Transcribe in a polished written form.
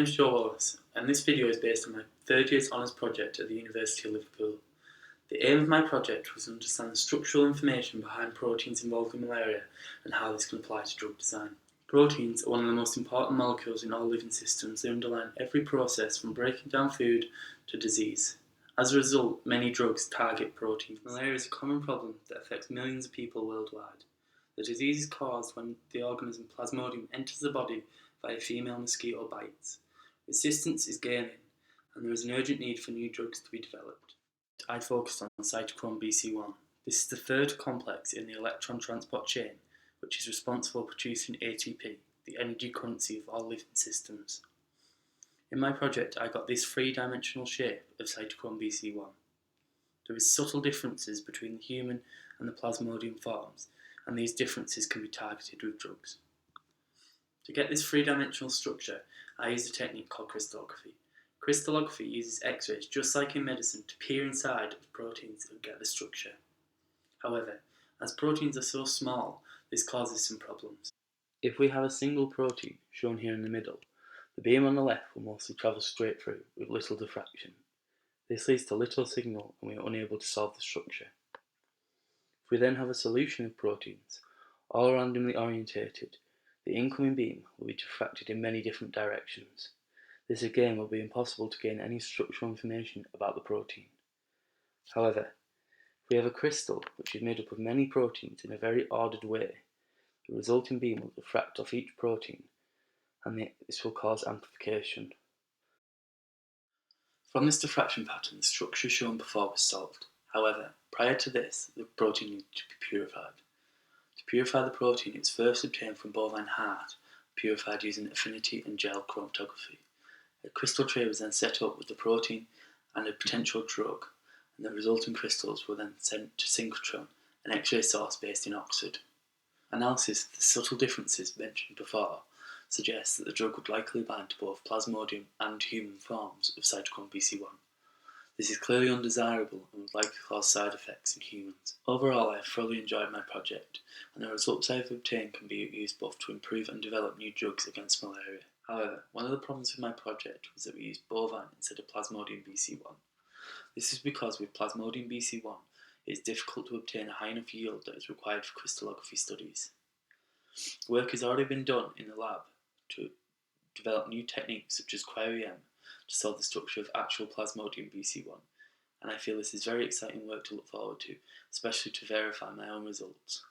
name is Huang LS, and this video is based on my third year's honours project at the University of Liverpool. The aim of my project was to understand the structural information behind proteins involved in malaria and how this can apply to drug design. Proteins are one of the most important molecules in all living systems. They underline every process from breaking down food to disease. As a result, many drugs target proteins. Malaria is a common problem that affects millions of people worldwide. The disease is caused when the organism Plasmodium enters the body via female mosquito bites. Resistance is gaining, and there is an urgent need for new drugs to be developed. I focused on cytochrome BC1. This is the third complex in the electron transport chain, which is responsible for producing ATP, the energy currency of all living systems. In my project, I got this three-dimensional shape of cytochrome BC1. There is subtle differences between the human and the Plasmodium forms, and these differences can be targeted with drugs. To get this three-dimensional structure, I used a technique called crystallography. Crystallography uses X-rays, just like in medicine, to peer inside of proteins and get the structure. However, as proteins are so small, this causes some problems. If we have a single protein, shown here in the middle, the beam on the left will mostly travel straight through, with little diffraction. This leads to little signal, and we are unable to solve the structure. If we then have a solution of proteins, all randomly orientated, the incoming beam will be diffracted in many different directions. This again will be impossible to gain any structural information about the protein. However, if we have a crystal which is made up of many proteins in a very ordered way, the resulting beam will diffract off each protein, and this will cause amplification. From this diffraction pattern, the structure shown before was solved. However, prior to this, the protein needed to be purified. To purify the protein, it was first obtained from bovine heart, purified using affinity and gel chromatography. A crystal tray was then set up with the protein and a potential drug, and the resulting crystals were then sent to synchrotron, an X-ray source based in Oxford. Analysis of the subtle differences mentioned before suggests that the drug would likely bind to both Plasmodium and human forms of cytochrome BC1. This is clearly undesirable and would likely cause side effects in humans. Overall, I have thoroughly enjoyed my project, and the results I have obtained can be used both to improve and develop new drugs against malaria. However, one of the problems with my project was that we used bovine instead of Plasmodium BC1. This is because with Plasmodium BC1, it is difficult to obtain a high enough yield that is required for crystallography studies. Work has already been done in the lab to develop new techniques such as cryo-EM to solve the structure of actual Plasmodium BC1, and I feel this is very exciting work to look forward to, especially to verify my own results.